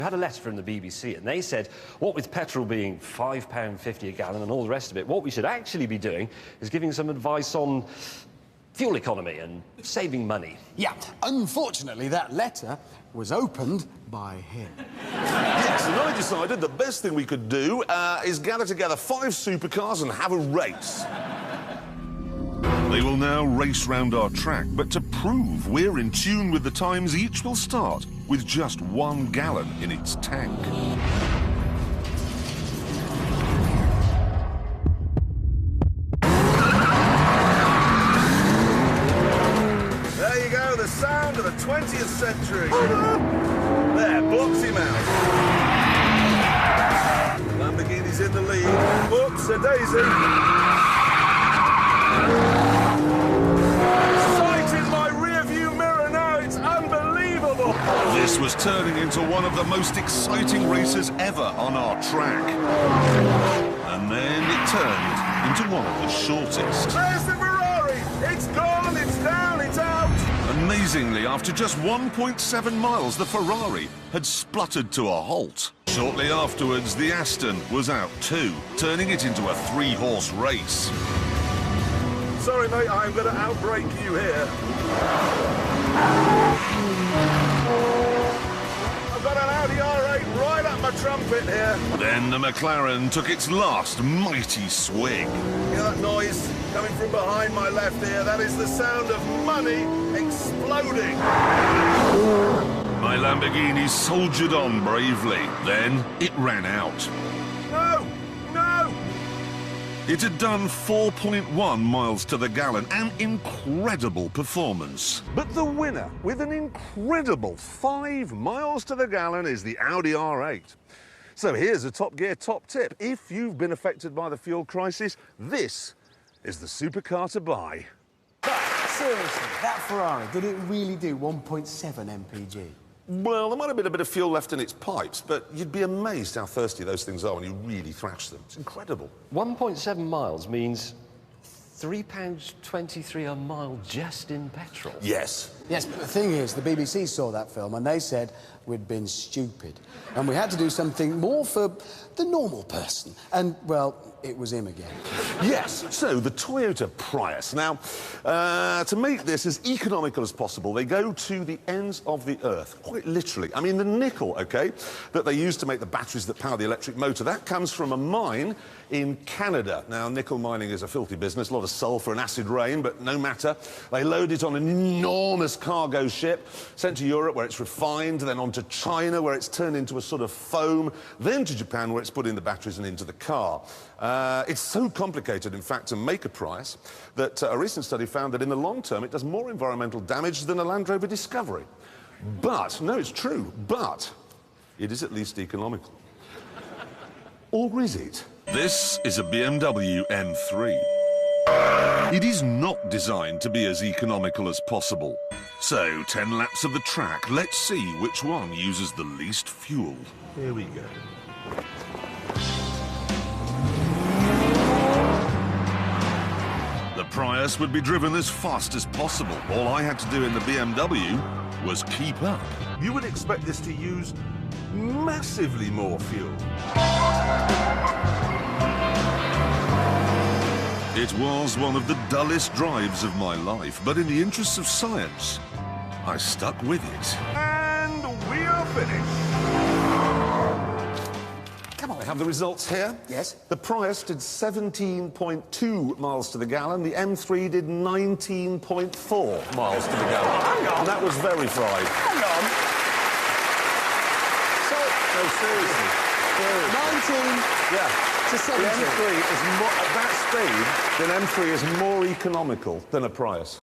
I had a letter from the BBC and they said, what with petrol being £5.50 a gallon and all the rest of it, what we should actually be doing is giving some advice on fuel economy and saving money. Yeah, unfortunately that letter was opened by him. Yes, and I decided the best thing we could do is gather together 5 supercars and have a race. They will now race round our track, but to prove we're in tune with the times, each will start with just 1 gallon in its tank. There you go, the sound of the 20th century. There, blocks him out. Lamborghini's in the lead. Whoops, a daisy. Sight in my rear-view mirror now, it's unbelievable. This was turning into one of the most exciting races ever on our track. And then it turned into one of the shortest. There's the Ferrari! It's gone, it's down, it's out! Amazingly, after just 1.7 miles, the Ferrari had spluttered to a halt. Shortly afterwards, the Aston was out too, turning it into a 3-horse race. Sorry, mate, I'm going to outbrake you here. I've got an Audi R8 right up my trumpet here. Then the McLaren took its last mighty swing. Hear that noise coming from behind my left ear? That is the sound of money exploding. My Lamborghini soldiered on bravely. Then it ran out. No! No! It had done 4.1 miles to the gallon, an incredible performance. But the winner, with an incredible 5 miles to the gallon, is the Audi R8. So here's a Top Gear top tip. If you've been affected by the fuel crisis, this is the supercar to buy. But seriously, that Ferrari, did it really do 1.7 mpg? Well, there might have been a bit of fuel left in its pipes, but you'd be amazed how thirsty those things are when you really thrash them. It's incredible. 1.7 miles means £3.23 a mile just in petrol. Yes. Yes, but the thing is, the BBC saw that film and they said we'd been stupid. And we had to do something more for the normal person. And, well, it was him again. Yes, so the Toyota Prius. Now, to make this as economical as possible, they go to the ends of the earth, quite literally. I mean, the nickel, OK, that they use to make the batteries that power the electric motor, that comes from a mine in Canada. Now, nickel mining is a filthy business, a lot of sulphur and acid rain, but no matter. They load it on an enormous cargo ship, sent to Europe, where it's refined, then on to China, where it's turned into a sort of foam, then to Japan, where it's put in the batteries and into the car. It's so complicated, in fact, to make a Prius that a recent study found that in the long term it does more environmental damage than a Land Rover Discovery. But, no, it's true, but it is at least economical. Or is it? This is a BMW M3. It is not designed to be as economical as possible. So, 10 laps of the track, let's see which one uses the least fuel. Here we go. The Prius would be driven as fast as possible. All I had to do in the BMW was keep up. You would expect this to use massively more fuel. It was one of the dullest drives of my life, but in the interests of science, I stuck with it. And we are finished. Come on, we have the results here. Yes. The Prius did 17.2 miles to the gallon. The M3 did 19.4 miles to the gallon. Hang on. And that was very fried. Hang on. No, seriously. 19 Yeah. to 17. The M3 is more, at that speed, the M3 is more economical than a Prius.